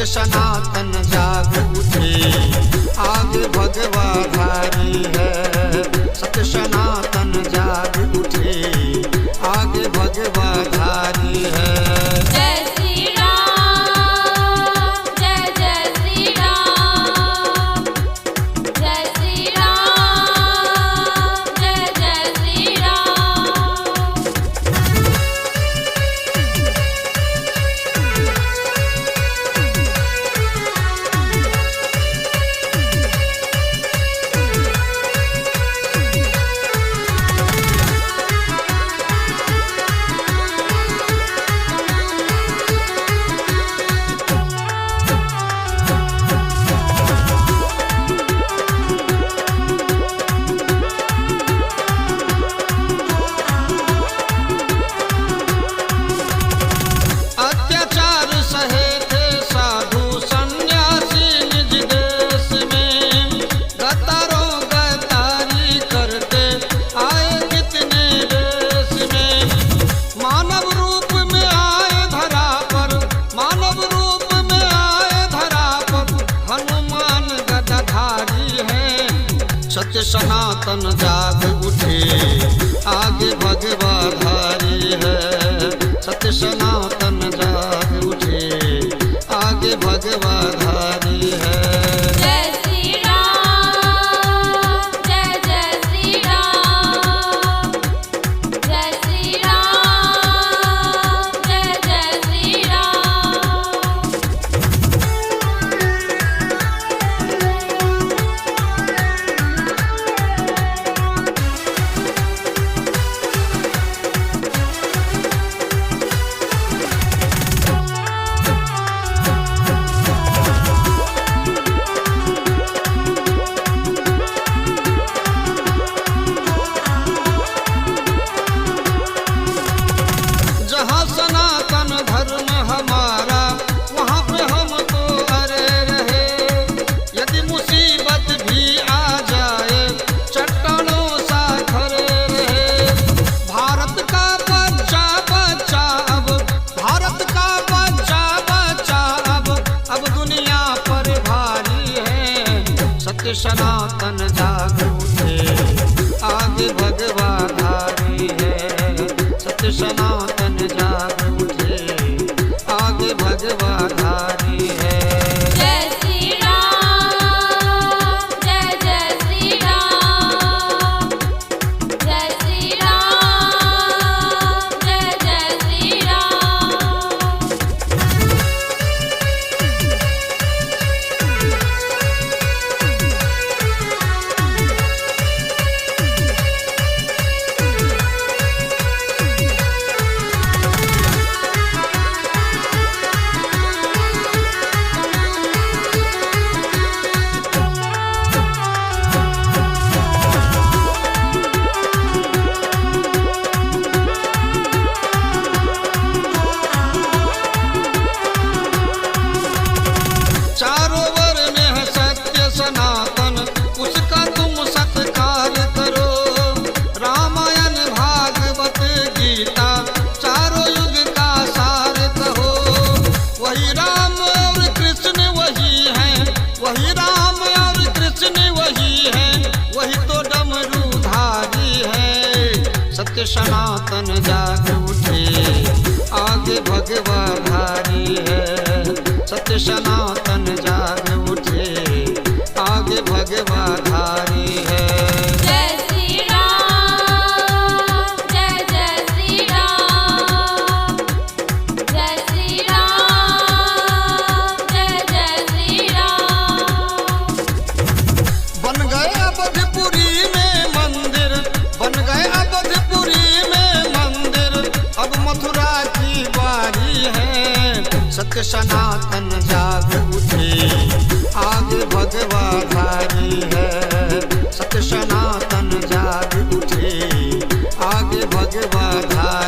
सनातन जाग उठे, आगे भगवा धारी है। सत्य सनातन जाग उठे, आगे भगवा धारी है। जय श्री राम, जय जय श्री राम, जय श्री राम, जय जय श्री राम। अत्याचार सहे थे साधु सन्यासी निज देश में, गद्दारों गद्दारी करते आए कितने देश में। मानव रूप में आए धरा पर, मानव रूप में आए धरा पर, हनुमान गदाधारी है। सत्य सनातन जाग उठे, आगे भगवा धारी है। सत्य सनातन जाग उठे, आगे भगवा धारी है। जय श्री राम, जय जय श्री राम, जय श्री राम, जय जय श्री राम। जहाँ सनातन धर्म हमारा, वहाँ पे हम तो अरे रहे। यदि मुसीबत भी आ जाए, चट्टानों सा खड़े रहे। भारत का बच्चा बच्चा अब, भारत का बच्चा बच्चा अब दुनिया पर भारी है। सत्य सनातन जाग उठे, आगे भगवा धारी है। सत्य सनातन जाग उठे, आगे भगवा धारी है। जय श्री राम, जय जय श्री राम, जय श्री राम, जय जय श्री राम। चारों ओर में है सत्य सनातन, उसका तुम सत्कार करो। रामायण भागवत गीता चारों युग का सार कहो। वही राम और कृष्ण वही है, वही राम और कृष्ण वही है, वही तो डमरूधारी है। सत्य सनातन जाग उठे, आगे भगवा धारी है। सत्य सनातन जाग उठे, आगे भगवा धारी है। जय श्री राम, जय जय श्री राम, जय श्री राम, जय जय श्री राम। बन गए अवधपुरी में मंदिर, बन गए अवधपुरी में मंदिर, अब मथुरा की बारी है। सत्य सनातन जाग उठे, आगे भगवा धारी है। सत्य सनातन जाग उठे, आगे भगवा धारी